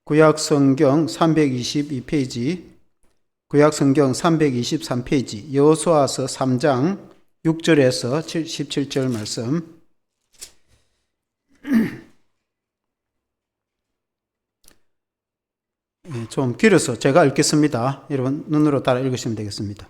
구약성경 322페이지, 구약성경 323페이지, 여호수아서 3장 6절에서 17절 말씀. 좀 길어서 제가 읽겠습니다. 여러분 눈으로 따라 읽으시면 되겠습니다.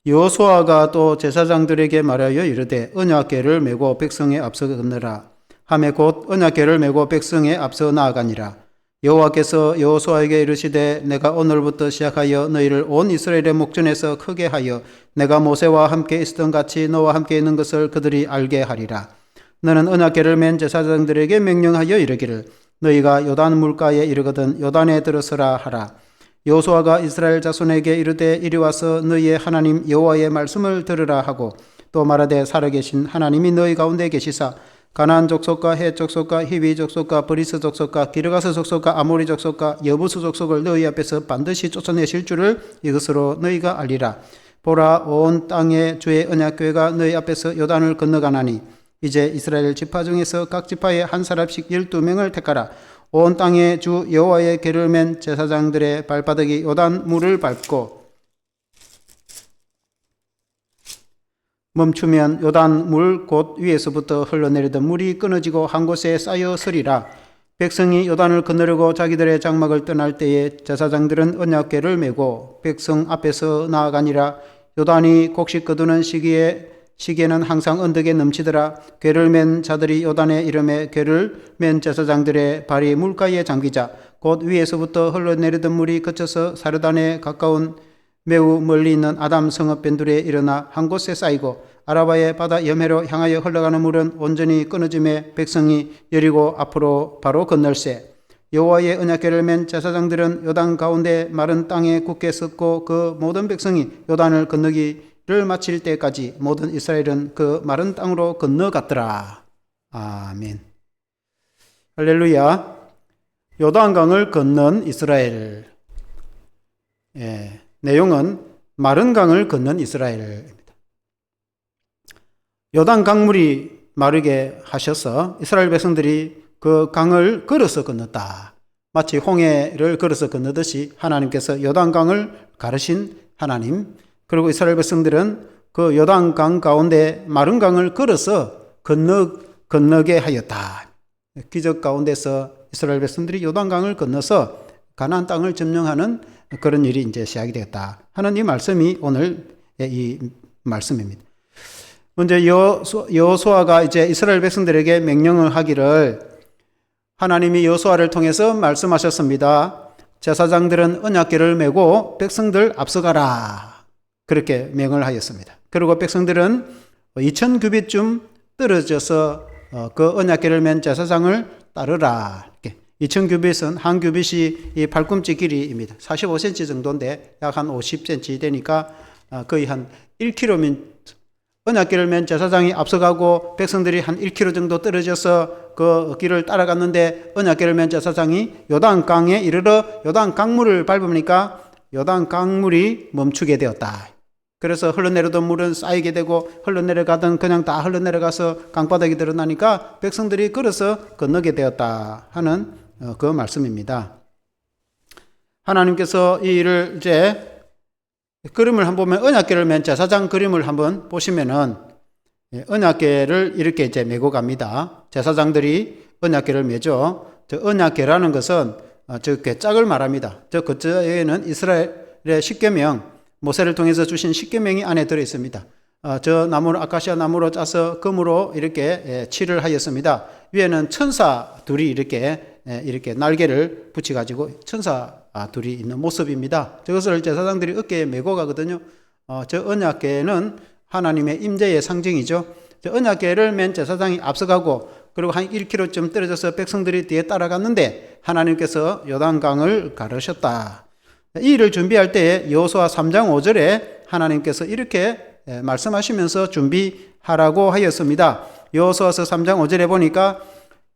여호수아가 또 제사장들에게 말하여 이르되 언약궤를 메고 백성에 앞서 건너라 하매 곧 언약궤를 메고 백성에 앞서 나아가니라. 여호와께서 여호수아에게 이르시되 내가 오늘부터 시작하여 너희를 온 이스라엘의 목전에서 크게 하여 내가 모세와 함께 있었던 같이 너와 함께 있는 것을 그들이 알게 하리라. 너는 언약궤를 맨 제사장들에게 명령하여 이르기를 너희가 요단 물가에 이르거든 요단에 들어서라 하라. 여호수아가 이스라엘 자손에게 이르되 이리 와서 너희의 하나님 여호와의 말씀을 들으라 하고 또 말하되 살아계신 하나님이 너희 가운데 계시사 가나안 족속과 헷 족속과 히위 족속과 브리스 족속과 기르가스 족속과 아모리 족속과 여부스 족속을 너희 앞에서 반드시 쫓아내실 줄을 이것으로 너희가 알리라. 보라 온 땅에 주의 언약궤가 너희 앞에서 요단을 건너가나니 이제 이스라엘 지파 중에서 각 지파에 한 사람씩 12명을 택하라. 온 땅에 주 여호와의 궤를 맨 제사장들의 발바닥이 요단 물을 밟고 멈추면 요단 물 곧 위에서부터 흘러내리던 물이 끊어지고 한 곳에 쌓여 서리라. 백성이 요단을 건너려고 자기들의 장막을 떠날 때에 제사장들은 언약궤를 메고 백성 앞에서 나아가니라. 요단이 곡식 거두는 시기에는 항상 언덕에 넘치더라. 궤를 맨 자들이 요단에 이르매 궤를 맨 제사장들의 발이 물가에 잠기자 곧 위에서부터 흘러내리던 물이 그쳐서 사르단에 가까운 매우 멀리 있는 아담 성읍 벤둘에 일어나 한 곳에 쌓이고 아라바의 바다 여매로 향하여 흘러가는 물은 온전히 끊어짐에 백성이 여리고 앞으로 바로 건널세. 여호와의 언약궤를 맨 제사장들은 요단 가운데 마른 땅에 굳게 섰고 그 모든 백성이 요단을 건너기를 마칠 때까지 모든 이스라엘은 그 마른 땅으로 건너갔더라. 아멘. 할렐루야. 요단강을 건넌 이스라엘. 내용은 마른 강을 건넌 이스라엘입니다. 요단 강물이 마르게 하셔서 이스라엘 백성들이 그 강을 걸어서 건넜다. 마치 홍해를 걸어서 건너듯이 하나님께서 요단 강을 가르신 하나님, 그리고 이스라엘 백성들은 그 요단 강 가운데 마른 강을 걸어서 건너게 하였다. 기적 가운데서 이스라엘 백성들이 요단 강을 건너서 가나안 땅을 점령하는 그런 일이 이제 시작이 되었다 하는 이 말씀이 오늘 이 말씀입니다. 먼저 여호수아가 이제 이스라엘 백성들에게 명령을 하기를 하나님이 여호수아를 통해서 말씀하셨습니다. 제사장들은 언약궤를 메고 백성들 앞서가라. 그렇게 명을 하였습니다. 그리고 백성들은 2000규빗쯤 떨어져서 그 언약궤를 맨 제사장을 따르라. 이렇게 2000규빗은 한 규빗이 이 발꿈치 길이입니다. 45cm 정도인데 약 한 50cm 되니까 거의 한 1km. 언약궤를 맨 제사장이 앞서가고 백성들이 한 1km 정도 떨어져서 그 길을 따라갔는데 언약궤를 맨 제사장이 요단강에 이르러 요단 강물을 밟으니까 요단 강물이 멈추게 되었다. 그래서 흘러내려던 물은 쌓이게 되고 흘러내려가던 그냥 다 흘러내려가서 강바닥이 드러나니까 백성들이 걸어서 건너게 되었다 하는 그 말씀입니다. 하나님께서 이 일을 이제 그림을 한번 보면 언약궤를 맨 제사장 그림을 한번 보시면은 언약궤를 이렇게 이제 메고 갑니다. 제사장들이 언약궤를 메죠. 저 언약궤라는 것은 저 궤짝을 말합니다. 저 그쪽에는 이스라엘의 십계명, 모세를 통해서 주신 십계명이 안에 들어 있습니다. 저 나무를 아카시아 나무로 짜서 금으로 이렇게 칠을 하였습니다. 위에는 천사 둘이 이렇게 날개를 붙여가지고 천사 둘이 있는 모습입니다. 저것을 제사장들이 어깨에 메고 가거든요. 저 언약궤는 하나님의 임재의 상징이죠. 저 언약궤를 맨 제사장이 앞서가고 그리고 한 1km쯤 떨어져서 백성들이 뒤에 따라갔는데 하나님께서 요단강을 가르셨다. 이 일을 준비할 때에 여호수아 3장 5절에 하나님께서 이렇게 말씀하시면서 준비하라고 하였습니다. 여호수아서 3장 5절에 보니까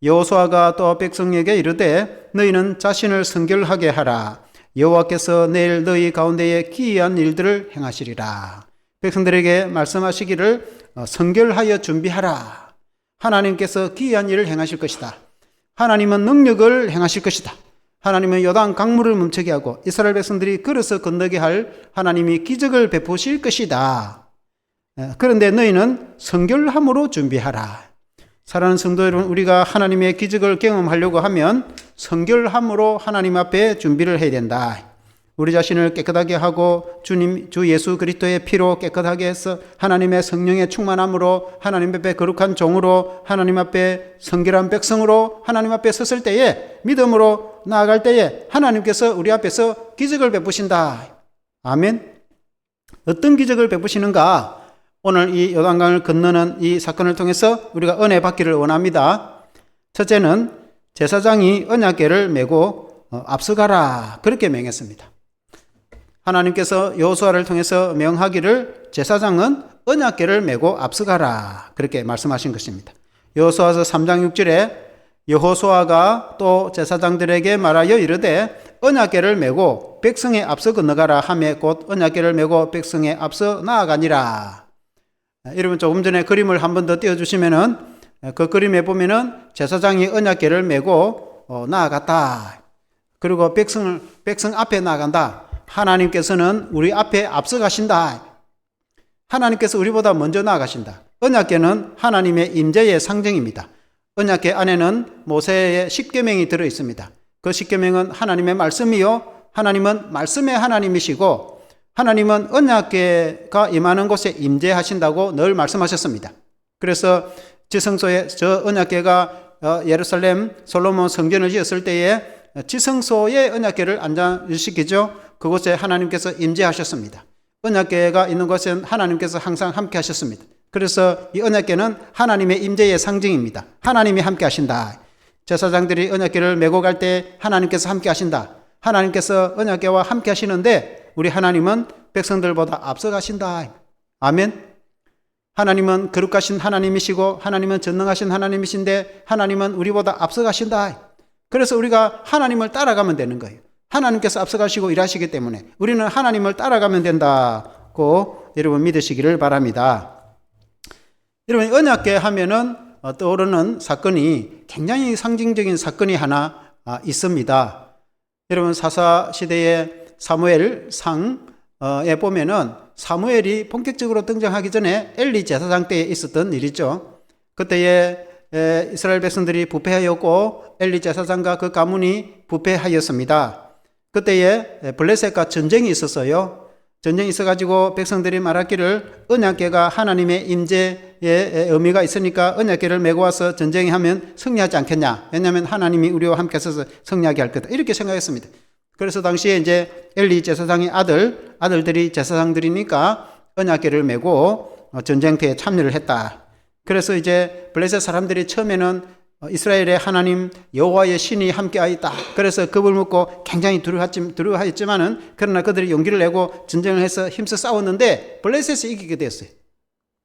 여호수아가 또 백성에게 이르되 너희는 자신을 성결하게 하라. 여호와께서 내일 너희 가운데에 기이한 일들을 행하시리라. 백성들에게 말씀하시기를 성결하여 준비하라. 하나님께서 기이한 일을 행하실 것이다. 하나님은 능력을 행하실 것이다. 하나님은 요단 강물을 멈추게 하고 이스라엘 백성들이 걸어서 건너게 할 하나님이 기적을 베푸실 것이다. 그런데 너희는 성결함으로 준비하라. 사랑하는 성도 여러분, 우리가 하나님의 기적을 경험하려고 하면 성결함으로 하나님 앞에 준비를 해야 된다. 우리 자신을 깨끗하게 하고 주 예수 그리스도의 피로 깨끗하게 해서 하나님의 성령의 충만함으로 하나님 앞에 거룩한 종으로 하나님 앞에 성결한 백성으로 하나님 앞에 섰을 때에 믿음으로 나아갈 때에 하나님께서 우리 앞에서 기적을 베푸신다. 아멘. 어떤 기적을 베푸시는가? 오늘 이 요단강을 건너는 이 사건을 통해서 우리가 은혜 받기를 원합니다. 첫째는 제사장이 언약궤를 메고 앞서가라 그렇게 명했습니다. 하나님께서 여호수아를 통해서 명하기를 제사장은 언약궤를 메고 앞서가라 그렇게 말씀하신 것입니다. 여호수아서 3장 6절에 여호수아가 또 제사장들에게 말하여 이르되 언약궤를 메고 백성에 앞서 건너가라 하매 곧 언약궤를 메고 백성에 앞서 나아가니라. 여러분 조금 전에 그림을 한 번 더 띄워주시면은 그 그림에 보면은 제사장이 언약궤를 메고 나아갔다. 그리고 백성 앞에 나아간다. 하나님께서는 우리 앞에 앞서 가신다. 하나님께서 우리보다 먼저 나아가신다. 언약궤는 하나님의 임재의 상징입니다. 언약궤 안에는 모세의 십계명이 들어 있습니다. 그 십계명은 하나님의 말씀이요. 하나님은 말씀의 하나님이시고 하나님은 언약궤가 임하는 곳에 임재하신다고 늘 말씀하셨습니다. 그래서 지성소에 저 언약궤가 예루살렘 솔로몬 성전을 지었을 때에 지성소에 언약궤를 안장시키죠. 그곳에 하나님께서 임재하셨습니다. 언약궤가 있는 곳엔 하나님께서 항상 함께 하셨습니다. 그래서 이 언약궤는 하나님의 임재의 상징입니다. 하나님이 함께 하신다. 제사장들이 언약궤를 메고 갈 때 하나님께서 함께 하신다. 하나님께서 언약궤와 함께 하시는데 우리 하나님은 백성들보다 앞서 가신다. 아멘. 하나님은 거룩하신 하나님이시고 하나님은 전능하신 하나님이신데 하나님은 우리보다 앞서 가신다. 그래서 우리가 하나님을 따라가면 되는 거예요. 하나님께서 앞서가시고 일하시기 때문에 우리는 하나님을 따라가면 된다고 여러분 믿으시기를 바랍니다. 여러분 언약궤 하면은 떠오르는 사건이 굉장히 상징적인 사건이 하나 있습니다. 여러분 사사시대의 사무엘 상에 보면은 사무엘이 본격적으로 등장하기 전에 엘리 제사장 때에 있었던 일이죠. 그때에 이스라엘 백성들이 부패하였고 엘리 제사장과 그 가문이 부패하였습니다. 그때에 블레셋과 전쟁이 있었어요. 전쟁이 있어가지고 백성들이 말하기를 언약궤가 하나님의 임재의 의미가 있으니까 언약궤를 메고 와서 전쟁하면 승리하지 않겠냐. 왜냐하면 하나님이 우리와 함께 있어서 승리하게 할 거다. 이렇게 생각했습니다. 그래서 당시에 이제 엘리 제사장의 아들들이 제사장들이니까 언약궤를 메고 전쟁터에 참여를 했다. 그래서 이제 블레셋 사람들이 처음에는 이스라엘의 하나님 여호와의 신이 함께하였다. 그래서 그걸 묻고 굉장히 두려워하였지만은 그러나 그들이 용기를 내고 전쟁을 해서 힘써 싸웠는데 블레셋이 이기게 됐어요.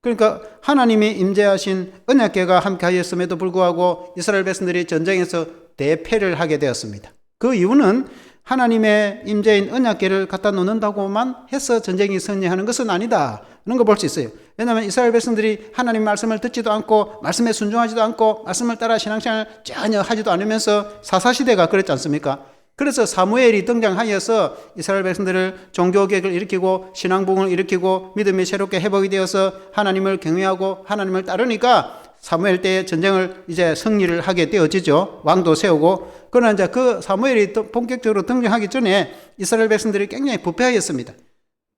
그러니까 하나님이 임재하신 언약궤가 함께하였음에도 불구하고 이스라엘 백성들이 전쟁에서 대패를 하게 되었습니다. 그 이유는 하나님의 임재인 언약궤를 갖다 놓는다고만 해서 전쟁이 승리하는 것은 아니다. 그런 거 볼 수 있어요. 왜냐하면 이스라엘 백성들이 하나님 말씀을 듣지도 않고 말씀에 순종하지도 않고 말씀을 따라 신앙생활 전혀 하지도 않으면서 사사시대가 그랬지 않습니까? 그래서 사무엘이 등장하여서 이스라엘 백성들을 종교개혁을 일으키고 신앙부흥을 일으키고 믿음이 새롭게 회복이 되어서 하나님을 경외하고 하나님을 따르니까 사무엘 때의 전쟁을 이제 승리를 하게 되어지죠. 왕도 세우고. 그러나 이제 그 사무엘이 본격적으로 등장하기 전에 이스라엘 백성들이 굉장히 부패하였습니다.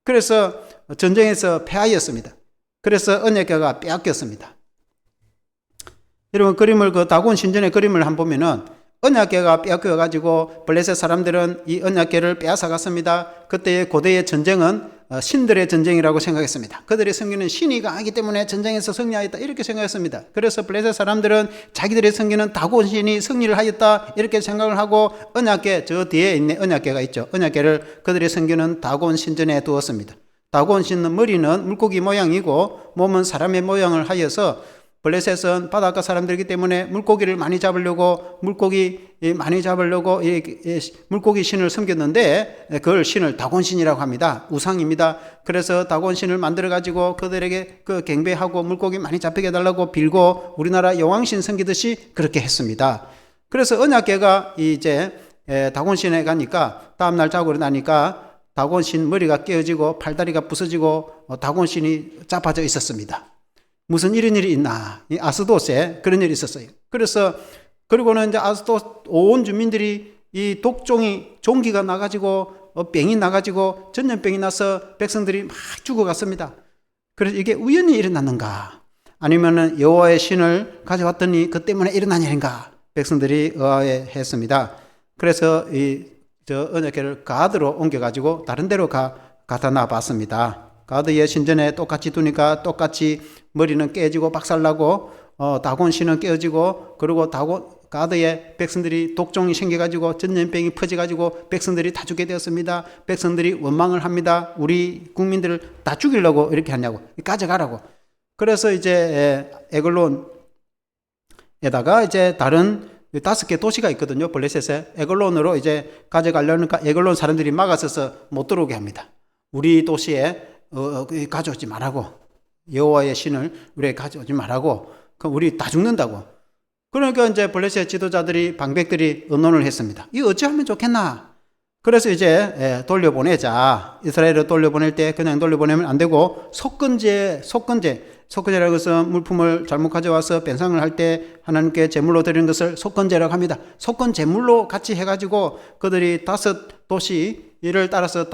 그래서 전쟁에서 패하였습니다. 그래서 언약궤가 빼앗겼습니다. 여러분 그림을 그 다곤 신전의 그림을 한번 보면은 언약궤가 빼앗겨가지고 블레셋 사람들은 이 언약궤를 빼앗아갔습니다. 그때의 고대의 전쟁은 신들의 전쟁이라고 생각했습니다. 그들의 성기는 신이 강하기 때문에 전쟁에서 승리하였다 이렇게 생각했습니다. 그래서 블레셋 사람들은 자기들의 성기는 다곤 신이 승리를 하였다 이렇게 생각을 하고 언약궤 저 뒤에 있는 언약궤가 있죠. 언약궤를 그들의 성기는 다곤 신전에 두었습니다. 다곤 신은 머리는 물고기 모양이고 몸은 사람의 모양을 하여서 블레셋은 바닷가 사람들이기 때문에 물고기를 많이 잡으려고 물고기 신을 섬겼는데 그걸 신을 다곤신이라고 합니다. 우상입니다. 그래서 다곤신을 만들어 가지고 그들에게 그 경배하고 물고기 많이 잡히게 해달라고 빌고 우리나라 여왕신 섬기듯이 그렇게 했습니다. 그래서 언약궤가 이제 다곤신에 가니까 다음날 자고 일어나니까 다곤신 머리가 깨어지고 팔다리가 부서지고 다곤신이 자빠져 있었습니다. 무슨 이런 일이 있나? 이 아스돗에 그런 일이 있었어요. 그리고는 이제 아스돗 온 주민들이 이 종기가 나가지고 병이 나가지고 전염병이 나서 백성들이 막 죽어갔습니다. 그래서 이게 우연히 일어났는가? 아니면은 여호와의 신을 가져왔더니 그 때문에 일어난 일인가? 백성들이 의아해했습니다. 그래서 저 언약궤를 가드로 옮겨가지고 다른 데로 갖다 놔봤습니다. 가드의 신전에 똑같이 두니까 똑같이 머리는 깨지고 박살나고 다곤신은 깨어지고 그리고 가드에 백성들이 독종이 생겨가지고 전염병이 퍼져가지고 백성들이 다 죽게 되었습니다. 백성들이 원망을 합니다. 우리 국민들을 다 죽이려고 이렇게 하냐고, 가져가라고. 그래서 이제 에글론에다가 이제 다른 5개 도시가 있거든요. 블레셋에. 에글론으로 이제 가져가려니까 에글론 사람들이 막아서서 못 들어오게 합니다. 우리 도시에 가져오지 말라고. 여호와의 신을 우리에게 가져오지 말라고. 그럼 우리 다 죽는다고. 그러니까 이제 블레셋 지도자들이 방백들이 의논을 했습니다. 이 어찌하면 좋겠나? 그래서 이제 돌려보내자. 이스라엘을 돌려보낼 때 그냥 돌려보내면 안 되고 속건제라고 해서 물품을 잘못 가져와서 변상을 할 때 하나님께 제물로 드리는 것을 속건제라고 합니다. 속건 제물로 같이 해가지고 그들이 5도시 이를 따라서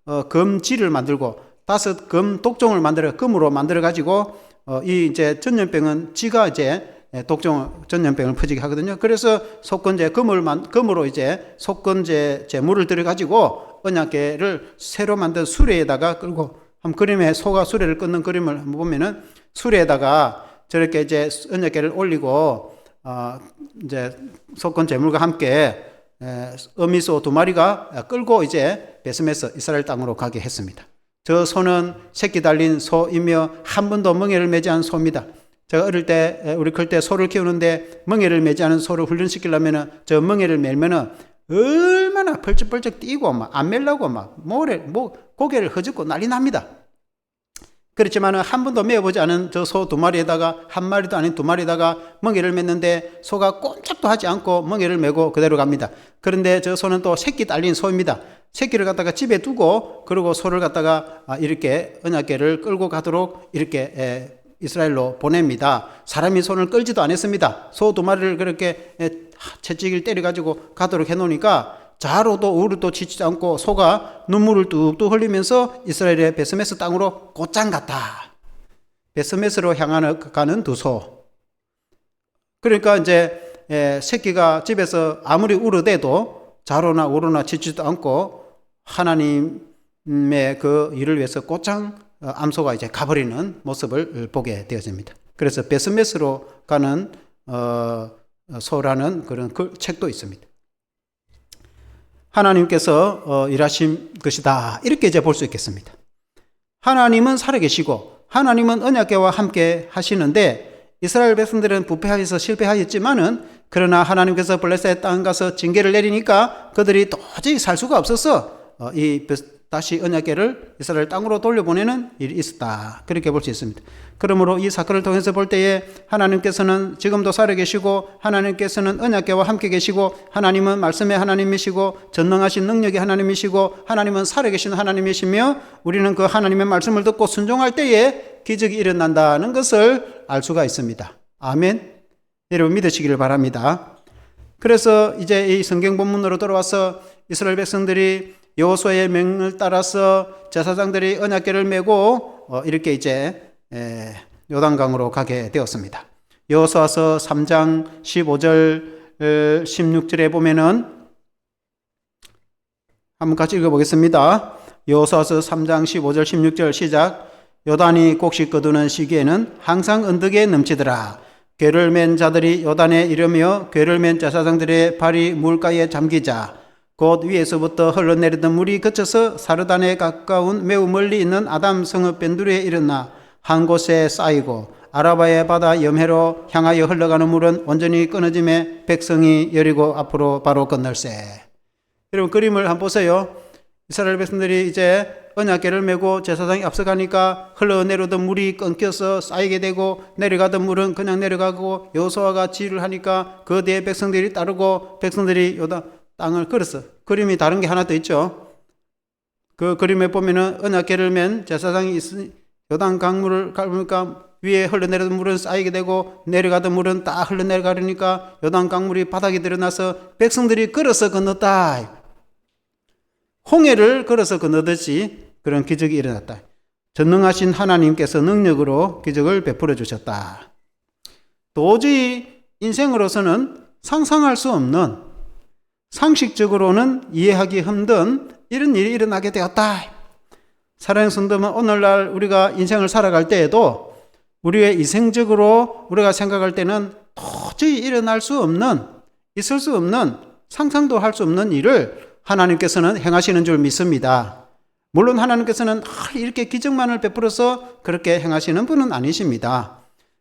5 금지를 만들고 5 금 독종을 금으로 만들어 가지고 이 이제 전염병은 지가 이제 전염병을 퍼지게 하거든요. 그래서 금으로 이제 속건제 제물을 들여가지고 언약궤를 새로 만든 수레에다가 끌고, 그림에 소가 수레를 끊는 그림을 한번 보면은 수레에다가 저렇게 이제 언약궤를 올리고, 이제 속건 제물과 함께 어미소 2마리가 끌고 이제 베스메스 이스라엘 땅으로 가게 했습니다. 저 소는 새끼 달린 소이며 한 번도 멍에를 매지 않은 소입니다. 제가 어릴 때, 우리 클 때 소를 키우는데 멍에를 매지 않은 소를 훈련시키려면은 저 멍에를 매면은 얼마나 펄쩍펄쩍 뛰고 안 멜라고 고개를 허젓고 난리 납니다. 그렇지만은 한 번도 매어보지 않은 저 소 2마리에다가 한 마리도 아닌 2마리에다가 멍에를 맸는데 소가 꼼짝도 하지 않고 멍에를 메고 그대로 갑니다. 그런데 저 소는 또 새끼 딸린 소입니다. 새끼를 갖다가 집에 두고 그리고 소를 갖다가 이렇게 언약궤를 끌고 가도록 이렇게 이스라엘로 보냅니다. 사람이 손을 끌지도 않았습니다. 소 2마리를 그렇게 채찍을 때려가지고 가도록 해놓으니까 좌로도 우로도 치지 않고 소가 눈물을 뚝뚝 흘리면서 이스라엘의 베스메스 땅으로 곧장 갔다. 베스메스로 가는 두 소. 그러니까 이제 새끼가 집에서 아무리 울어대도 좌로나 우로나 치지도 않고 하나님의 그 일을 위해서 곧장 암소가 이제 가버리는 모습을 보게 되어집니다. 그래서 베스메스로 가는 소라는 그런 책도 있습니다. 하나님께서 일하신 것이다. 이렇게 이제 볼 수 있겠습니다. 하나님은 살아계시고 하나님은 언약궤와 함께 하시는데 이스라엘 백성들은 부패하여서 실패하였지만은 그러나 하나님께서 블레셋 땅 가서 징계를 내리니까 그들이 도저히 살 수가 없어서 다시 언약궤를 이스라엘 땅으로 돌려보내는 일이 있었다. 그렇게 볼 수 있습니다. 그러므로 이 사건을 통해서 볼 때에 하나님께서는 지금도 살아계시고 하나님께서는 언약궤와 함께 계시고 하나님은 말씀의 하나님이시고 전능하신 능력의 하나님이시고 하나님은 살아계신 하나님이시며 우리는 그 하나님의 말씀을 듣고 순종할 때에 기적이 일어난다는 것을 알 수가 있습니다. 아멘. 여러분 믿으시기를 바랍니다. 그래서 이제 이 성경 본문으로 돌아와서 이스라엘 백성들이 여호수아의 명을 따라서 제사장들이 언약궤를 메고 이렇게 이제 요단강으로 가게 되었습니다. 여호수아서 3장 15절 16절에 보면은 한번 같이 읽어보겠습니다. 여호수아서 3장 15절 16절 시작. 요단이 곡식 거두는 시기에는 항상 언덕에 넘치더라. 궤를 맨 자들이 요단에 이르며 궤를 맨 제사장들의 발이 물가에 잠기자 곧 위에서부터 흘러내리던 물이 그쳐서 사르단에 가까운 매우 멀리 있는 아담 성읍 벤두리에 이르나 한 곳에 쌓이고 아라바의 바다 염해로 향하여 흘러가는 물은 온전히 끊어짐에 백성이 여리고 앞으로 바로 건널세. 여러분 그림을 한번 보세요. 이스라엘 백성들이 이제 언약궤를 메고 제사장이 앞서가니까 흘러내려던 물이 끊겨서 쌓이게 되고 내려가던 물은 그냥 내려가고 여호수아가 지휘를 하니까 그 뒤에 백성들이 따르고 백성들이 땅을 걸었어. 그림이 다른 게 하나 더 있죠. 그 그림에 보면은 언약궤를 맨 제사장이 있으니 요단 강물을 가보니까 위에 흘러내리던 물은 쌓이게 되고 내려가던 물은 다 흘러내려가려니까 요단 강물이 바닥에 드러나서 백성들이 걸어서 건넜다. 홍해를 걸어서 건너듯이 그런 기적이 일어났다. 전능하신 하나님께서 능력으로 기적을 베풀어 주셨다. 도저히 인생으로서는 상상할 수 없는, 상식적으로는 이해하기 힘든 이런 일이 일어나게 되었다. 사랑하는 성도는 오늘날 우리가 인생을 살아갈 때에도 우리의 이생적으로 우리가 생각할 때는 도저히 일어날 수 없는, 있을 수 없는, 상상도 할 수 없는 일을 하나님께서는 행하시는 줄 믿습니다. 물론 하나님께서는 이렇게 기적만을 베풀어서 그렇게 행하시는 분은 아니십니다.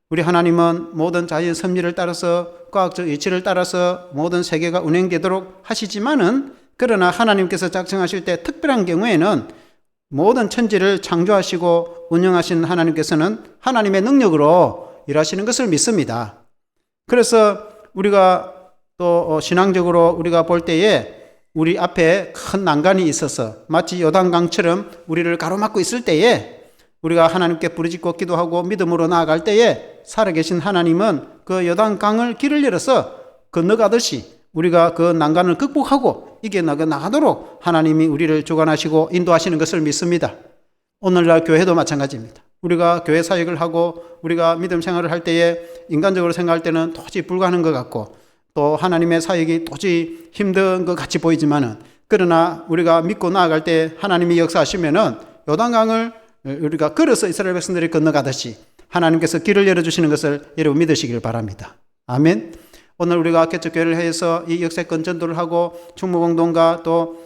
우리 하나님은 모든 자연 섭리를 따라서 과학적 이치를 따라서 모든 세계가 운행되도록 하시지만은, 그러나 하나님께서 작정하실 때 특별한 경우에는 모든 천지를 창조하시고 운영하신 하나님께서는 하나님의 능력으로 일하시는 것을 믿습니다. 그래서 우리가 또 신앙적으로 우리가 볼 때에 우리 앞에 큰 난간이 있어서 마치 요단강처럼 우리를 가로막고 있을 때에 우리가 하나님께 부르짖고 기도하고 믿음으로 나아갈 때에 살아계신 하나님은 그 요단강을 길을 열어서 건너가듯이 우리가 그 난간을 극복하고 이겨나가도록 하나님이 우리를 주관하시고 인도하시는 것을 믿습니다. 오늘날 교회도 마찬가지입니다. 우리가 교회 사역을 하고 우리가 믿음 생활을 할 때에 인간적으로 생각할 때는 도저히 불가능한 것 같고 또 하나님의 사역이 도저히 힘든 것 같이 보이지만은, 그러나 우리가 믿고 나아갈 때 하나님이 역사하시면은 요단강을 우리가 걸어서 이스라엘 백성들이 건너가듯이 하나님께서 길을 열어주시는 것을 여러분 믿으시길 바랍니다. 아멘. 오늘 우리가 개척교회를 해서 이 역세권 전도를 하고 충무공동과 또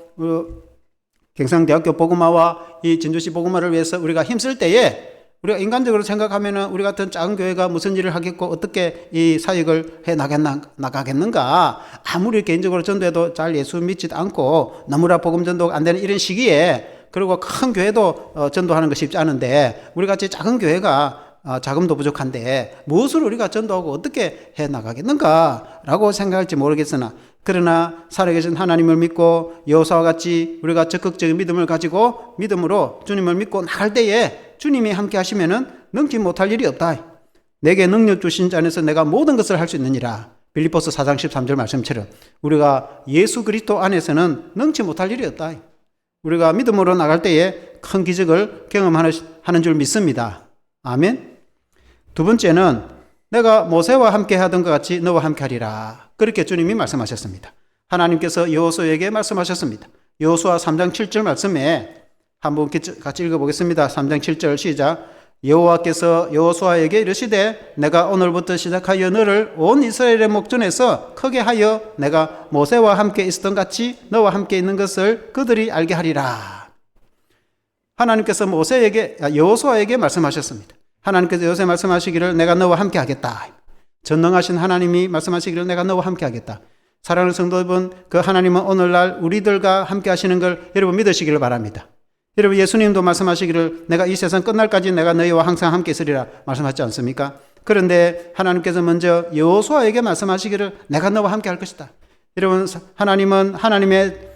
경상대학교 복음화와 이 진주시 복음화를 위해서 우리가 힘쓸 때에 우리가 인간적으로 생각하면은 우리 같은 작은 교회가 무슨 일을 하겠고 어떻게 이 사역을 해 나가겠는가. 아무리 개인적으로 전도해도 잘 예수 믿지도 않고 너무나 복음 전도가 안 되는 이런 시기에, 그리고 큰 교회도 전도하는 것이 쉽지 않은데 우리 같이 작은 교회가 자금도 부족한데 무엇을 우리가 전도하고 어떻게 해 나가겠는가 라고 생각할지 모르겠으나, 그러나 살아계신 하나님을 믿고 여호수아와 같이 우리가 적극적인 믿음을 가지고 믿음으로 주님을 믿고 나갈 때에 주님이 함께 하시면은 능치 못할 일이 없다. 내게 능력 주신 자 안에서 내가 모든 것을 할 수 있느니라. 빌립보서 4장 13절 말씀처럼 우리가 예수 그리스도 안에서는 능치 못할 일이 없다. 우리가 믿음으로 나갈 때에 큰 기적을 경험하는 줄 믿습니다. 아멘. 두 번째는 내가 모세와 함께 하던 것 같이 너와 함께 하리라. 그렇게 주님이 말씀하셨습니다. 하나님께서 여호수아에게 말씀하셨습니다. 여호수아 3장 7절 말씀에 한번 같이 읽어보겠습니다. 3장 7절 시작. 여호와께서 여호수아에게 이르시되 내가 오늘부터 시작하여 너를 온 이스라엘의 목전에서 크게 하여 내가 모세와 함께 있었던 같이 너와 함께 있는 것을 그들이 알게 하리라. 하나님께서 여호수아에게 말씀하셨습니다. 하나님께서 여호수아에 말씀하시기를 내가 너와 함께 하겠다. 전능하신 하나님이 말씀하시기를 내가 너와 함께 하겠다. 사랑하는 성도 여러분, 그 하나님은 오늘날 우리들과 함께 하시는 걸 여러분 믿으시기를 바랍니다. 여러분, 예수님도 말씀하시기를 내가 이 세상 끝날까지 내가 너희와 항상 함께 있으리라 말씀하지 않습니까? 그런데 하나님께서 먼저 여호수아에게 말씀하시기를 내가 너와 함께 할 것이다. 여러분, 하나님은 하나님의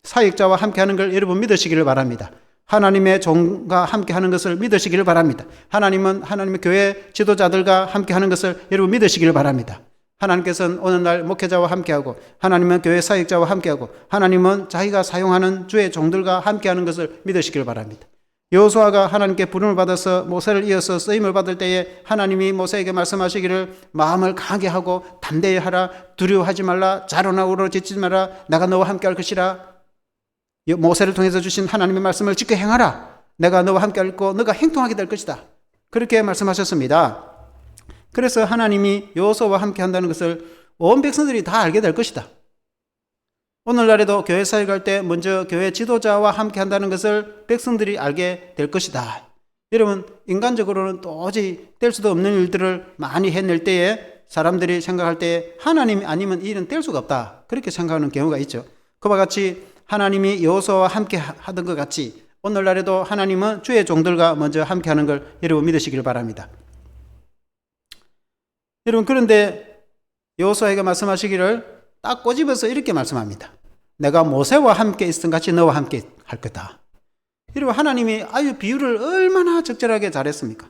사역자와 함께 하는 걸 여러분 믿으시기를 바랍니다. 하나님의 종과 함께 하는 것을 믿으시기를 바랍니다. 하나님은 하나님의 교회 지도자들과 함께 하는 것을 여러분 믿으시기를 바랍니다. 하나님께서는 오늘날 목회자와 함께하고 하나님은 교회 사역자와 함께하고 하나님은 자기가 사용하는 주의 종들과 함께하는 것을 믿으시길 바랍니다. 여호수아가 하나님께 부름을 받아서 모세를 이어서 쓰임을 받을 때에 하나님이 모세에게 말씀하시기를 마음을 강하게 하고 담대히 하라. 두려워하지 말라. 자로나 우러러 지치지 마라. 내가 너와 함께할 것이라. 모세를 통해서 주신 하나님의 말씀을 지켜 행하라. 내가 너와 함께할 거 너가 행동하게 될 것이다. 그렇게 말씀하셨습니다. 그래서 하나님이 여호수아와 함께 한다는 것을 온 백성들이 다 알게 될 것이다. 오늘날에도 교회 사역할 때 먼저 교회 지도자와 함께 한다는 것을 백성들이 알게 될 것이다. 여러분, 인간적으로는 도저히 될 수도 없는 일들을 많이 해낼 때에 사람들이 생각할 때 하나님이 아니면 이 일은 될 수가 없다. 그렇게 생각하는 경우가 있죠. 그와 같이 하나님이 여호수아와 함께 하던 것 같이 오늘날에도 하나님은 주의 종들과 먼저 함께 하는 걸 여러분 믿으시길 바랍니다. 여러분, 그런데 여호수아에게 말씀하시기를 딱 꼬집어서 이렇게 말씀합니다. 내가 모세와 함께 있었던 같이 너와 함께 할 거다. 이러고 하나님이 아유 비유를 얼마나 적절하게 잘했습니까?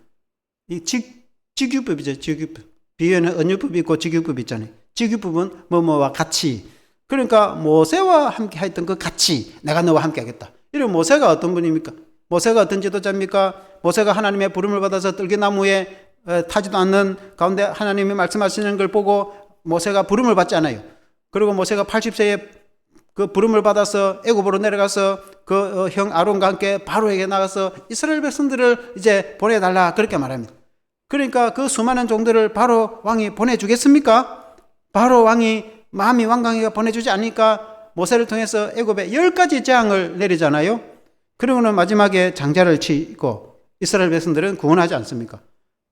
이 직유법이죠. 직유법. 비유에는 은유법이 있고 직유법이 있잖아요. 직유법은 뭐뭐와 같이. 그러니까 모세와 함께 했던 그 같이 내가 너와 함께 하겠다. 이러면 모세가 어떤 분입니까? 모세가 어떤 지도자입니까? 모세가 하나님의 부름을 받아서 떨기나무에 타지도 않는 가운데 하나님이 말씀하시는 걸 보고 모세가 부름을 받지 않아요. 그리고 모세가 80세에 그 부름을 받아서 애굽으로 내려가서 그 형 아론과 함께 바로에게 나가서 이스라엘 백성들을 이제 보내달라 그렇게 말합니다. 그러니까 그 수많은 종들을 바로 왕이 보내주겠습니까? 바로 왕이 마음이 완강하게 보내주지 않으니까 모세를 통해서 애굽에 10가지 재앙을 내리잖아요. 그리고는 마지막에 장자를 치고 이스라엘 백성들은 구원하지 않습니까?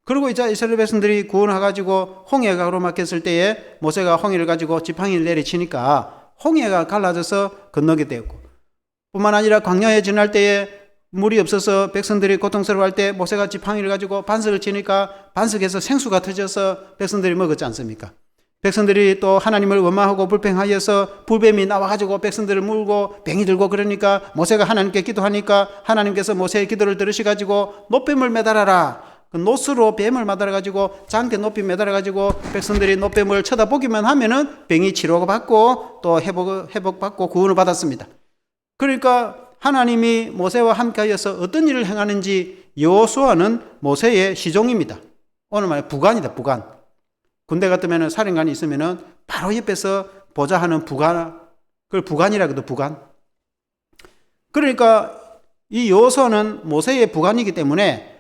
그리고 이제 이스라엘 백성들이 구원해가지고 홍해가 가로막혔을 때에 모세가 홍해를 가지고 지팡이를 내리치니까 홍해가 갈라져서 건너게 되었고, 뿐만 아니라 광야에 지날 때에 물이 없어서 백성들이 고통스러워할 때 모세가 지팡이를 가지고 반석을 치니까 반석에서 생수가 터져서 백성들이 먹었지 않습니까? 백성들이 또 하나님을 원망하고 불평하여서 불뱀이 나와가지고 백성들을 물고 뱅이 들고 그러니까 모세가 하나님께 기도하니까 하나님께서 모세의 기도를 들으셔가지고 노뱀을 매달아라. 그 노스로 뱀을 매달아가지고 장대 높이 매달아가지고 백성들이 노뱀을 쳐다보기만 하면은 병이 치료받고 또 회복받고 구원을 받았습니다. 그러니까 하나님이 모세와 함께하여서 어떤 일을 행하는지 여호수아는 모세의 시종입니다. 오늘 말해 부관이다, 부관. 군대 같으면 사령관이 있으면은 바로 옆에서 보좌하는 부관, 그걸 부관이라 그래도 부관. 그러니까 이 여호수아는 모세의 부관이기 때문에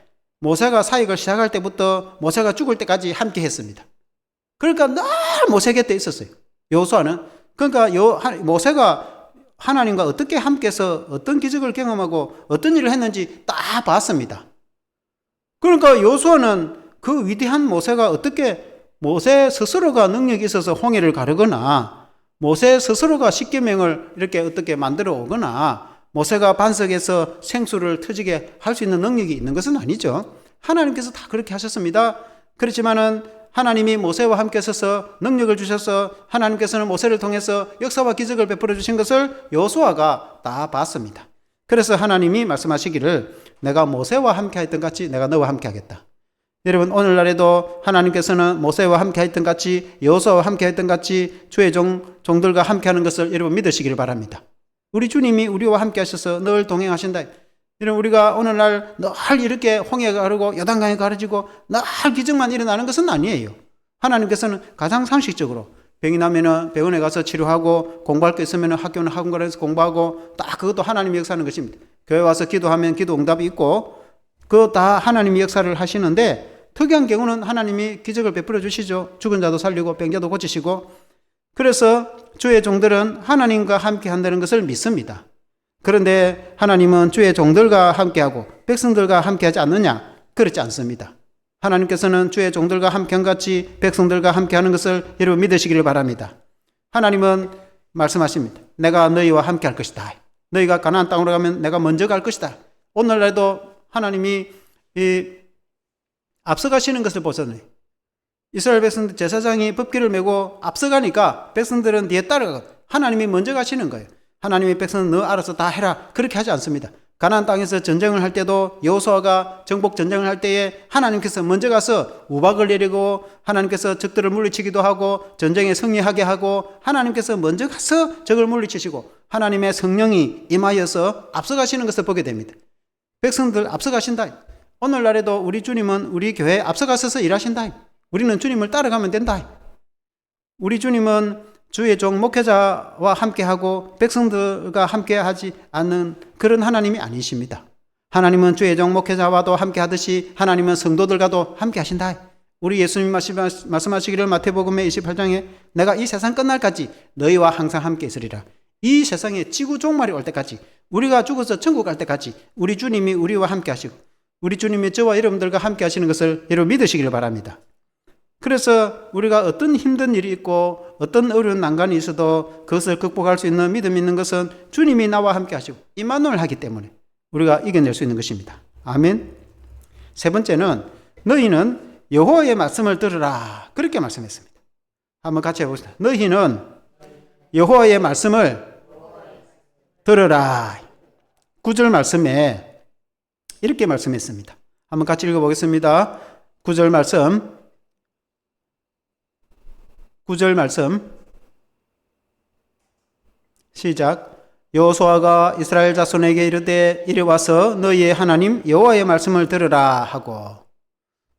모세가 사역을 시작할 때부터 모세가 죽을 때까지 함께 했습니다. 그러니까 늘 모세 곁에 있었어요. 여호수아는. 그러니까 모세가 하나님과 어떻게 함께해서 어떤 기적을 경험하고 어떤 일을 했는지 다 봤습니다. 그러니까 여호수아는 그 위대한 모세가 어떻게 모세 스스로가 능력이 있어서 홍해를 가르거나 모세 스스로가 십계명을 이렇게 어떻게 만들어 오거나 모세가 반석에서 생수를 터지게 할 수 있는 능력이 있는 것은 아니죠. 하나님께서 다 그렇게 하셨습니다. 그렇지만은 하나님이 모세와 함께 있어서 능력을 주셔서 하나님께서는 모세를 통해서 역사와 기적을 베풀어 주신 것을 여호수아가 다 봤습니다. 그래서 하나님이 말씀하시기를 내가 모세와 함께 했던 같이 내가 너와 함께 하겠다. 여러분 오늘날에도 하나님께서는 모세와 함께 했던 같이 여호수아와 함께 했던 같이 주의 종들과 함께 하는 것을 여러분 믿으시기를 바랍니다. 우리 주님이 우리와 함께 하셔서 늘 동행하신다. 이런 우리가 오늘날 늘 이렇게 홍해가 가르고 요단강이 가르지고 늘 기적만 일어나는 것은 아니에요. 하나님께서는 가장 상식적으로 병이 나면은 병원에 가서 치료하고 공부할 게 있으면 학교는 학원가에서 공부하고 딱 그것도 하나님이 역사하는 것입니다. 교회 와서 기도하면 기도 응답이 있고 그거 다 하나님이 역사를 하시는데 특이한 경우는 하나님이 기적을 베풀어 주시죠. 죽은 자도 살리고 병자도 고치시고. 그래서 주의 종들은 하나님과 함께 한다는 것을 믿습니다. 그런데 하나님은 주의 종들과 함께하고 백성들과 함께하지 않느냐? 그렇지 않습니다. 하나님께서는 주의 종들과 함께한 같이 백성들과 함께하는 것을 여러분 믿으시기를 바랍니다. 하나님은 말씀하십니다. 내가 너희와 함께할 것이다. 너희가 가나안 땅으로 가면 내가 먼저 갈 것이다. 오늘날도 하나님이 앞서가시는 것을 보잖아요. 이스라엘 백성들 제사장이 법궤를 메고 앞서가니까 백성들은 뒤에 따라가고 하나님이 먼저 가시는 거예요. 하나님의 백성은 너 알아서 다 해라. 그렇게 하지 않습니다. 가나안 땅에서 전쟁을 할 때도 여호수아가 정복 전쟁을 할 때에 하나님께서 먼저 가서 우박을 내리고 하나님께서 적들을 물리치기도 하고 전쟁에 승리하게 하고 하나님께서 먼저 가서 적을 물리치시고 하나님의 성령이 임하여서 앞서가시는 것을 보게 됩니다. 백성들 앞서가신다. 오늘날에도 우리 주님은 우리 교회에 앞서가셔서 일하신다. 우리는 주님을 따라가면 된다. 우리 주님은 주의 종 목회자와 함께하고 백성들과 함께하지 않는 그런 하나님이 아니십니다. 하나님은 주의 종 목회자와도 함께하듯이 하나님은 성도들과도 함께하신다. 우리 예수님 말씀하시기를 마태복음의 28장에 내가 이 세상 끝날까지 너희와 항상 함께 있으리라. 이 세상에 지구 종말이 올 때까지 우리가 죽어서 천국 갈 때까지 우리 주님이 우리와 함께 하시고 우리 주님이 저와 여러분들과 함께 하시는 것을 여러분 믿으시기를 바랍니다. 그래서 우리가 어떤 힘든 일이 있고 어떤 어려운 난관이 있어도 그것을 극복할 수 있는 믿음이 있는 것은 주님이 나와 함께 하시고 임마누엘 하기 때문에 우리가 이겨낼 수 있는 것입니다. 아멘. 세 번째는 너희는 여호와의 말씀을 들으라 그렇게 말씀했습니다. 한번 같이 해봅시다. 너희는 여호와의 말씀을 들으라. 9절 말씀에 이렇게 말씀했습니다. 한번 같이 읽어보겠습니다. 9절 말씀. 9절 말씀. 시작. 여호수아가 이스라엘 자손에게 이르되 이리 와서 너희의 하나님 여호와의 말씀을 들으라 하고.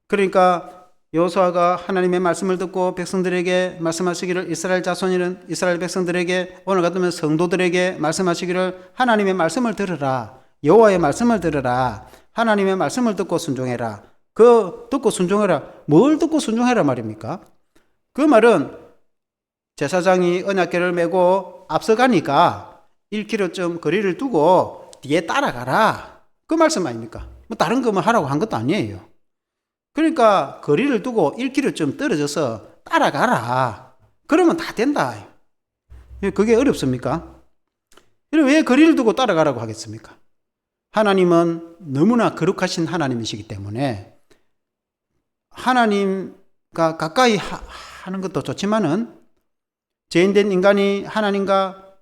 그러니까 여호수아가 하나님의 말씀을 듣고 백성들에게 말씀하시기를, 이스라엘 자손이는 이스라엘 백성들에게, 오늘 같으면 성도들에게 말씀하시기를 하나님의 말씀을 들으라. 여호와의 말씀을 들으라. 하나님의 말씀을 듣고 순종해라. 그 듣고 순종해라. 뭘 듣고 순종해라 말입니까? 그 말은 제사장이 언약궤를 메고 앞서가니까 1km쯤 거리를 두고 뒤에 따라가라. 그 말씀 아닙니까? 뭐 다른 거 뭐 하라고 한 것도 아니에요. 그러니까 거리를 두고 1km쯤 떨어져서 따라가라. 그러면 다 된다. 그게 어렵습니까? 왜 거리를 두고 따라가라고 하겠습니까? 하나님은 너무나 거룩하신 하나님이시기 때문에 하나님과 가까이 하는 것도 좋지만은 죄인된 인간이 하나님과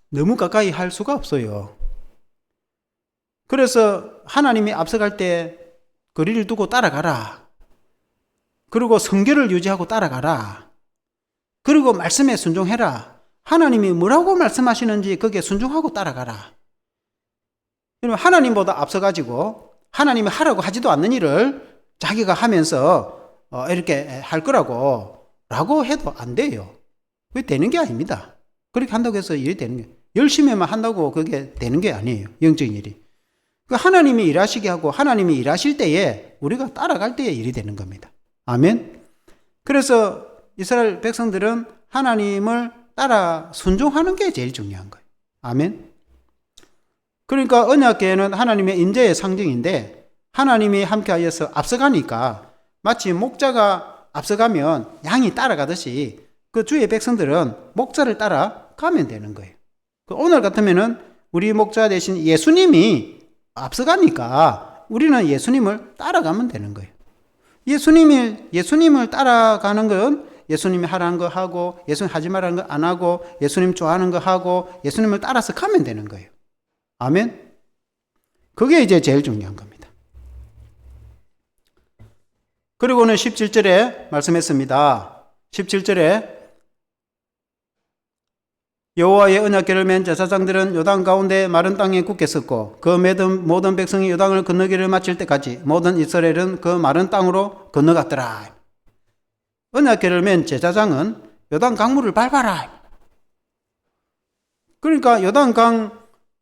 너무 가까이 할 수가 없어요. 그래서 하나님이 앞서갈 때 거리를 두고 따라가라. 그리고 성결을 유지하고 따라가라. 그리고 말씀에 순종해라. 하나님이 뭐라고 말씀하시는지 거기에 순종하고 따라가라. 하나님보다 앞서가지고 하나님이 하라고 하지도 않는 일을 자기가 하면서 이렇게 할 거라고 해도 안 돼요. 그게 되는 게 아닙니다. 그렇게 한다고 해서 일이 되는 게, 열심히만 한다고 그게 되는 게 아니에요. 영적인 일이. 하나님이 일하시게 하고 하나님이 일하실 때에 우리가 따라갈 때에 일이 되는 겁니다. 아멘. 그래서 이스라엘 백성들은 하나님을 따라 순종하는 게 제일 중요한 거예요. 아멘. 그러니까 언약궤는 하나님의 임재의 상징인데 하나님이 함께하여서 앞서가니까 마치 목자가 앞서가면 양이 따라가듯이 그 주의 백성들은 목자를 따라가면 되는 거예요. 오늘 같으면은 우리 목자 대신 예수님이 앞서가니까 우리는 예수님을 따라가면 되는 거예요. 예수님을 따라가는 건 예수님이 하라는 거 하고, 예수님 하지 말라는 거 안 하고, 예수님 좋아하는 거 하고, 예수님을 따라서 가면 되는 거예요. 아멘. 그게 이제 제일 중요한 겁니다. 그리고는 17절에 말씀했습니다. 17절에 여호와의 언약궤를 맨 제사장들은 요단 가운데 마른 땅에 굳게 섰고 그 모든 백성이 요단을 건너기를 마칠 때까지 모든 이스라엘은 그 마른 땅으로 건너갔더라. 언약궤를 맨 제사장은 요단 강물을 밟아라. 그러니까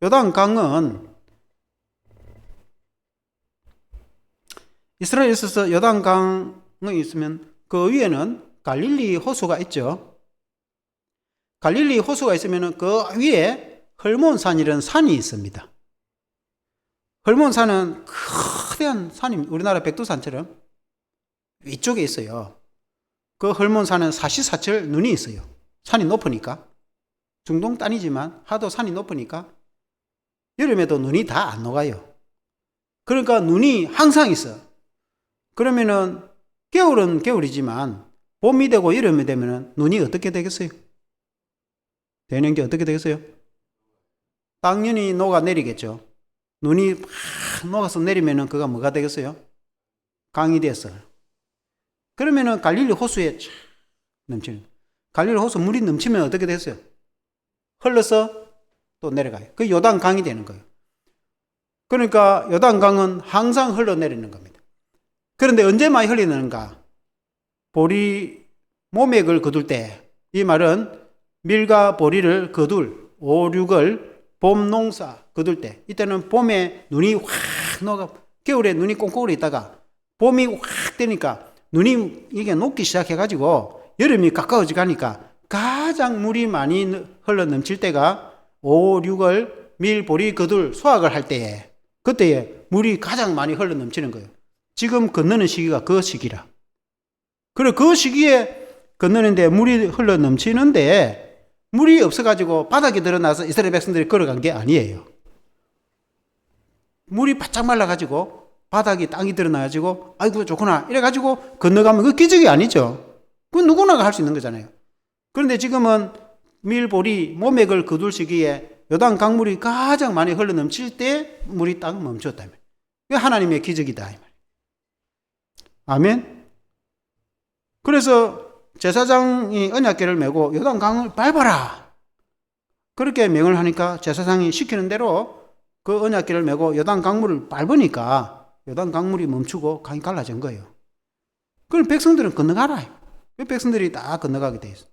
요단강은 이스라엘에 있어서 요단강이 있으면 그 위에는 갈릴리 호수가 있죠. 갈릴리 호수가 있으면 그 위에 헐몬산이라는 산이 있습니다. 헐몬산은 거대한 산입니다. 우리나라 백두산처럼 위쪽에 있어요. 그 헐몬산은 사시사철 눈이 있어요. 산이 높으니까. 중동 땅이지만 하도 산이 높으니까 여름에도 눈이 다 안 녹아요. 그러니까 눈이 항상 있어. 그러면은 겨울은 겨울이지만 봄이 되고 여름이 되면 눈이 어떻게 되겠어요? 되는 게 어떻게 되겠어요? 당연히 녹아내리겠죠. 눈이 막 녹아서 내리면은 그가 뭐가 되겠어요? 강이 됐어요. 그러면은 갈릴리 호수에 넘치는, 갈릴리 호수 물이 넘치면 어떻게 됐어요? 흘러서 또 내려가요. 그 요단강이 되는 거예요. 그러니까 요단강은 항상 흘러내리는 겁니다. 그런데 언제 많이 흘리는가? 보리 모맥을 거둘 때, 이 말은 밀과 보리를 거둘 5, 6월 봄 농사 거둘 때, 이때는 봄에 눈이 확 녹아, 겨울에 눈이 꽁꽁 있다가 봄이 확 되니까 눈이 이게 녹기 시작해가지고 여름이 가까워져 가니까 가장 물이 많이 흘러 넘칠 때가 5, 6월 밀, 보리 거둘 수확을 할 때에, 그때에 물이 가장 많이 흘러 넘치는 거예요. 지금 건너는 시기가 그 시기라. 그래, 그 시기에 건너는데 물이 흘러 넘치는데 물이 없어가지고 바닥에 드러나서 이스라엘 백성들이 걸어간 게 아니에요. 물이 바짝 말라가지고 바닥에 땅이 드러나가지고 아이고 좋구나 이래가지고 건너가면 그 기적이 아니죠. 그건 누구나가 할 수 있는 거잖아요. 그런데 지금은 밀볼이 모맥을 거둘 시기에 요단 강물이 가장 많이 흘러 넘칠 때 물이 딱 멈췄다. 이게 하나님의 기적이다. 아멘. 그래서 제사장이 언약궤를 메고 요단 강을 밟아라. 그렇게 명을 하니까 제사장이 시키는 대로 그 언약궤를 메고 요단 강물을 밟으니까 요단 강물이 멈추고 강이 갈라진 거예요. 그럼 백성들은 건너가라. 백성들이 다 건너가게 돼 있어.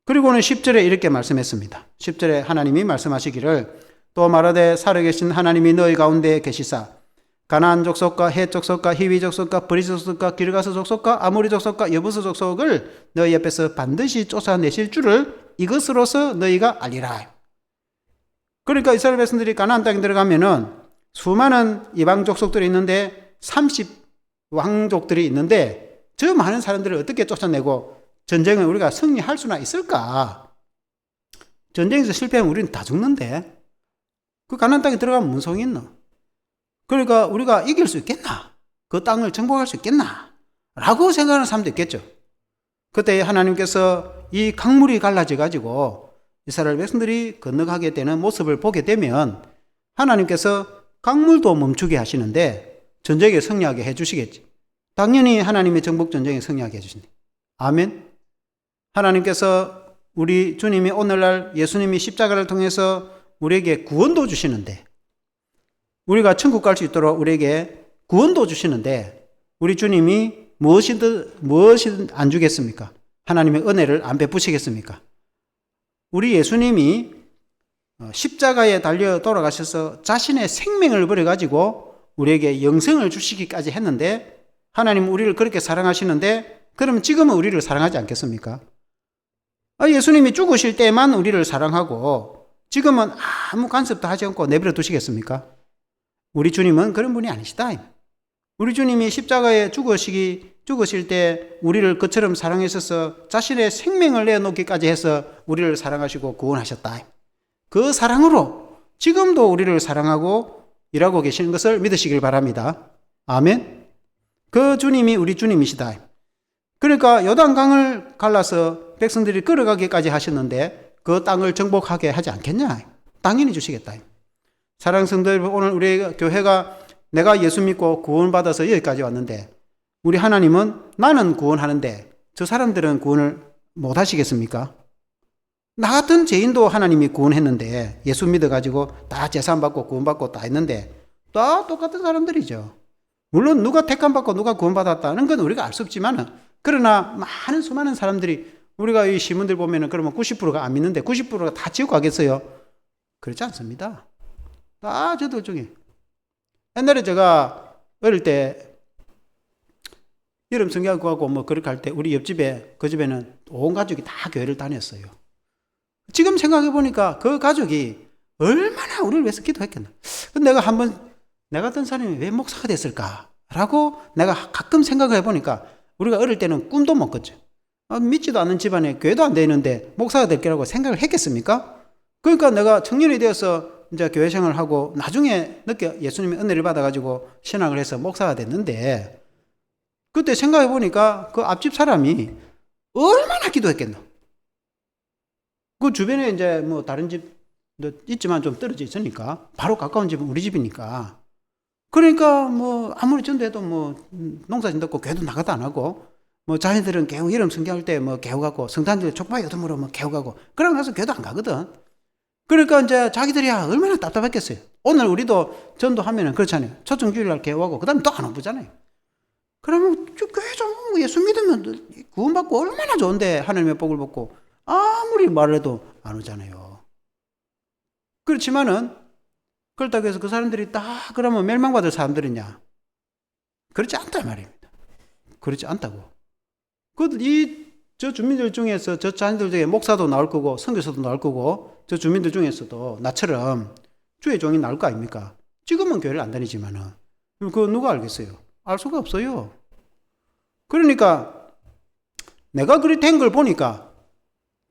그리고는 10절에 이렇게 말씀했습니다. 10절에 하나님이 말씀하시기를 또 말하되 살아계신 하나님이 너희 가운데 계시사 가나안 족속과 헷 족속과 히위 족속과 브리스 족속과 기르가스 족속과 아모리 족속과 여부스 족속을 너희 옆에서 반드시 쫓아내실 줄을 이것으로서 너희가 알리라. 그러니까 이스라엘 백성들이 가나안 땅에 들어가면은 수많은 이방 족속들이 있는데 30왕족들이 있는데 저 많은 사람들을 어떻게 쫓아내고 전쟁을 우리가 승리할 수나 있을까? 전쟁에서 실패하면 우리는 다 죽는데 그 가나안 땅에 들어가면 무슨 소용이 있노? 그러니까 우리가 이길 수 있겠나? 그 땅을 정복할 수 있겠나? 라고 생각하는 사람도 있겠죠. 그때 하나님께서 이 강물이 갈라져 가지고 이스라엘 백성들이 건너가게 되는 모습을 보게 되면 하나님께서 강물도 멈추게 하시는데 전쟁에 승리하게 해주시겠지. 당연히 하나님의 정복 전쟁에 승리하게 해주신다. 아멘. 하나님께서 우리 주님이 오늘날 예수님이 십자가를 통해서 우리에게 구원도 주시는데 우리가 천국 갈 수 있도록 우리에게 구원도 주시는데 우리 주님이 무엇이든 안 주겠습니까? 하나님의 은혜를 안 베푸시겠습니까? 우리 예수님이 십자가에 달려 돌아가셔서 자신의 생명을 버려가지고 우리에게 영생을 주시기까지 했는데 하나님 우리를 그렇게 사랑하시는데 그럼 지금은 우리를 사랑하지 않겠습니까? 예수님이 죽으실 때만 우리를 사랑하고 지금은 아무 간섭도 하지 않고 내버려 두시겠습니까? 우리 주님은 그런 분이 아니시다. 우리 주님이 십자가에 죽으실 때 우리를 그처럼 사랑하셔서 자신의 생명을 내놓기까지 해서 우리를 사랑하시고 구원하셨다. 그 사랑으로 지금도 우리를 사랑하고 일하고 계시는 것을 믿으시길 바랍니다. 아멘. 그 주님이 우리 주님이시다. 그러니까 요단강을 갈라서 백성들이 걸어가기까지 하셨는데 그 땅을 정복하게 하지 않겠냐? 당연히 주시겠다. 사랑하는 성도 여러분, 오늘 우리 교회가 내가 예수 믿고 구원받아서 여기까지 왔는데 우리 하나님은 나는 구원하는데 저 사람들은 구원을 못 하시겠습니까? 나 같은 죄인도 하나님이 구원했는데 예수 믿어가지고 다 제사받고 구원받고 다 했는데 다 똑같은 사람들이죠. 물론 누가 택함받고 누가 구원받았다는 건 우리가 알 수 없지만 그러나 수많은 사람들이 우리가 이 신문들 보면은 그러면 90%가 안 믿는데 90%가 다 지옥 가겠어요? 그렇지 않습니다. 다 저들 중에. 옛날에 제가 어릴 때 여름 성경하고 뭐 그렇게 할 때 우리 옆집에 그 집에는 온 가족이 다 교회를 다녔어요. 지금 생각해 보니까 그 가족이 얼마나 우리를 위해서 기도했겠나. 근데 내가 같은 사람이 왜 목사가 됐을까라고 내가 가끔 생각을 해보니까 우리가 어릴 때는 꿈도 못 꿨죠. 믿지도 않는 집안에 교회도 안 되는데 목사가 될 거라고 생각을 했겠습니까? 그러니까 내가 청년이 되어서 이제 교회 생활을 하고 나중에 늦게 예수님의 은혜를 받아가지고 신앙을 해서 목사가 됐는데 그때 생각해 보니까 그 앞집 사람이 얼마나 기도했겠노. 그 주변에 이제 뭐 다른 집도 있지만 좀 떨어져 있으니까 바로 가까운 집은 우리 집이니까 그러니까 뭐 아무리 전도해도 뭐 농사 짓고 교회도 나가도 안 하고 뭐 자녀들은 개우 여름 성경할 때 뭐 개우 가고 성탄절 촉박 여름으로 뭐 개우 가고 그러고 나서 교회도 안 가거든. 그러니까 이제 자기들이야 얼마나 답답했겠어요. 오늘 우리도 전도하면은 그렇잖아요. 초청주일날 개우하고 그 다음에 또 안 오잖아요. 그러면 교회 좀 예수 믿으면 구원받고 얼마나 좋은데 하나님의 복을 받고 아무리 말을 해도 안 오잖아요. 그렇지만은 그렇다고 해서 그 사람들이 다 그러면 멸망받을 사람들이냐? 그렇지 않다 말입니다. 그렇지 않다고. 저 주민들 중에서 저 자녀들 중에 목사도 나올 거고 선교사도 나올 거고 저 주민들 중에서도 나처럼 주의 종이 나올 거 아닙니까? 지금은 교회를 안 다니지만은 그거 누가 알겠어요? 알 수가 없어요. 그러니까 내가 그리 된 걸 보니까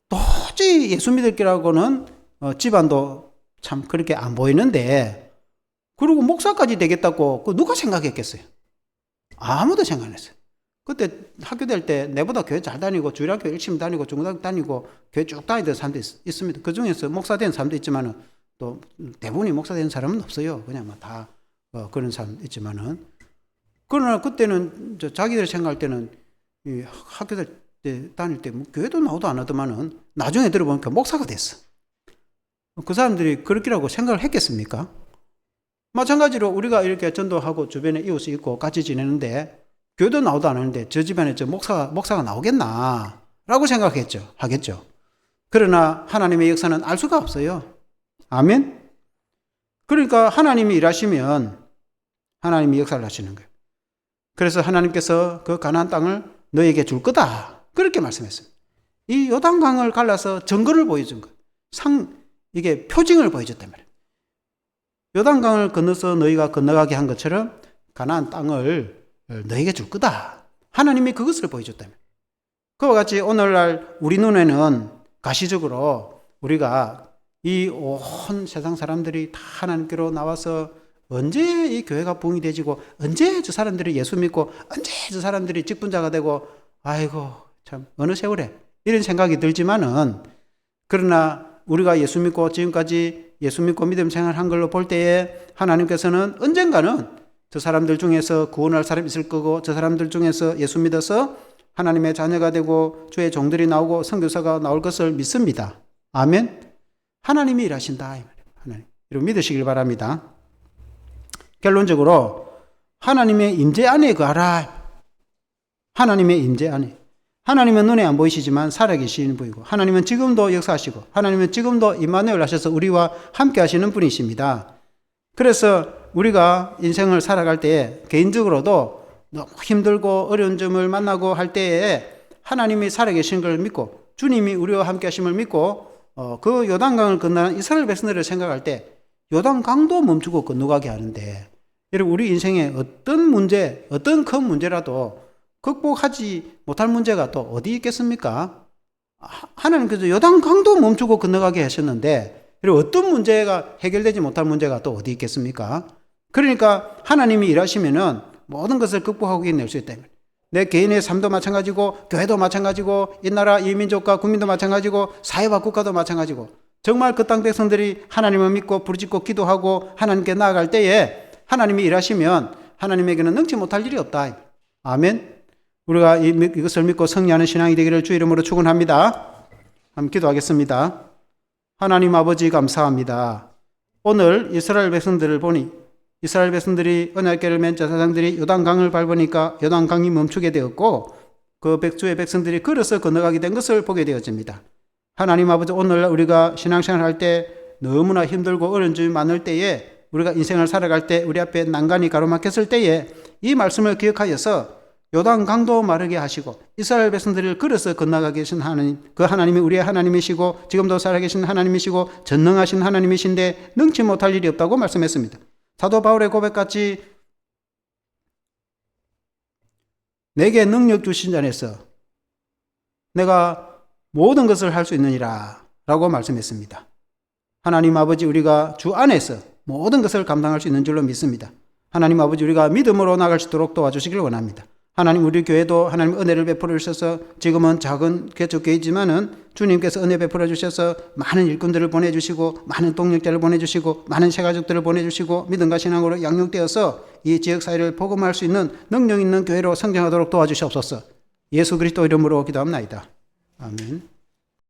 도저히 예수 믿을 거라고는 집안도 참 그렇게 안 보이는데 그리고 목사까지 되겠다고 누가 생각했겠어요? 아무도 생각 안 했어요. 그때 학교 다닐 때 내보다 교회 잘 다니고 주일학교 열심히 다니고 중고등학교 다니고 교회 쭉 다니던 사람도 있습니다. 그 중에서 목사 된 사람도 있지만은 또 대부분이 목사 된 사람은 없어요. 그냥 다 그런 사람 있지만은. 그러나 그때는 자기들 생각할 때는 이 학교 다닐 때 뭐 교회도 나오도 안 하더만은 나중에 들어보니까 목사가 됐어. 그 사람들이 그렇게라고 생각을 했겠습니까? 마찬가지로 우리가 이렇게 전도하고 주변에 이웃이 있고 같이 지내는데 교회도 나오도 안 하는데 저 집안에 목사가 나오겠나 라고 하겠죠. 그러나 하나님의 역사는 알 수가 없어요. 아멘? 그러니까 하나님이 일하시면 하나님이 역사를 하시는 거예요. 그래서 하나님께서 그 가나안 땅을 너에게 줄 거다. 그렇게 말씀했습니다. 이 요단강을 갈라서 증거를 보여준 거예요. 이게 표징을 보여줬단 말이에요. 요단강을 건너서 너희가 건너가게 한 것처럼 가나안 땅을 너에게 줄 거다. 하나님이 그것을 보여줬단 말이에요. 그와 같이 오늘날 우리 눈에는 가시적으로 우리가 이 온 세상 사람들이 다 하나님께로 나와서 언제 이 교회가 부흥이 되지고 언제 저 사람들이 예수 믿고 언제 저 사람들이 직분자가 되고 아이고 참 어느 세월에 이런 생각이 들지만은 그러나 우리가 예수 믿고 지금까지 예수 믿고 믿음 생활한 걸로 볼 때에 하나님께서는 언젠가는 저 사람들 중에서 구원할 사람이 있을 거고 저 사람들 중에서 예수 믿어서 하나님의 자녀가 되고 주의 종들이 나오고 선교사가 나올 것을 믿습니다. 아멘. 하나님이 일하신다. 하나님. 여러분 믿으시길 바랍니다. 결론적으로 하나님의 임재 안에 거하라. 하나님의 임재 안에. 하나님은 눈에 안 보이시지만 살아계시는 분이고 하나님은 지금도 역사하시고 하나님은 지금도 임마누엘 하셔서 우리와 함께 하시는 분이십니다. 그래서 우리가 인생을 살아갈 때에 개인적으로도 너무 힘들고 어려운 점을 만나고 할 때에 하나님이 살아계신 걸 믿고 주님이 우리와 함께 하심을 믿고 그 요단강을 건너는 이스라엘 백성들을 생각할 때 요단강도 멈추고 건너가게 하는데 여러분 우리 인생에 어떤 문제, 어떤 큰 문제라도 극복하지 못할 문제가 또 어디 있겠습니까? 하나님께서 요단강도 멈추고 건너가게 하셨는데 어떤 문제가 해결되지 못할 문제가 또 어디 있겠습니까? 그러니까 하나님이 일하시면은 모든 것을 극복하고 이겨낼 수 있다. 내 개인의 삶도 마찬가지고 교회도 마찬가지고 이 나라 이 민족과 국민도 마찬가지고 사회와 국가도 마찬가지고 정말 그 땅 백성들이 하나님을 믿고 부르짖고 기도하고 하나님께 나아갈 때에 하나님이 일하시면 하나님에게는 능치 못할 일이 없다. 아멘. 우리가 이것을 믿고 승리하는 신앙이 되기를 주 이름으로 축원합니다. 한번 기도하겠습니다. 하나님 아버지 감사합니다. 오늘 이스라엘 백성들을 보니 이스라엘 백성들이 언약궤를 맨 제사장들이 요단강을 밟으니까 요단강이 멈추게 되었고 그 백주의 백성들이 걸어서 건너가게 된 것을 보게 되어집니다. 하나님 아버지 오늘 우리가 신앙생활 할 때 너무나 힘들고 어려운 점이 많을 때에 우리가 인생을 살아갈 때 우리 앞에 난간이 가로막혔을 때에 이 말씀을 기억하여서 요단강도 마르게 하시고 이스라엘 백성들을 걸어서 건너가게 하신 하나님, 그 하나님이 우리의 하나님이시고 지금도 살아계신 하나님이시고 전능하신 하나님이신데 능치 못할 일이 없다고 말씀했습니다. 사도 바울의 고백같이 내게 능력 주신 자에서 내가 모든 것을 할 수 있느니라 라고 말씀했습니다. 하나님 아버지 우리가 주 안에서 모든 것을 감당할 수 있는 줄로 믿습니다. 하나님 아버지 우리가 믿음으로 나갈 수 있도록 도와주시길 원합니다. 하나님 우리 교회도 하나님 은혜를 베풀어 주셔서 지금은 작은 개척교회지만은 주님께서 은혜 베풀어 주셔서 많은 일꾼들을 보내주시고 많은 동력자를 보내주시고 많은 새가족들을 보내주시고 믿음과 신앙으로 양육되어서 이 지역사회를 복음할 수 있는 능력 있는 교회로 성장하도록 도와주시옵소서. 예수 그리스도 이름으로 기도합나이다. 아멘.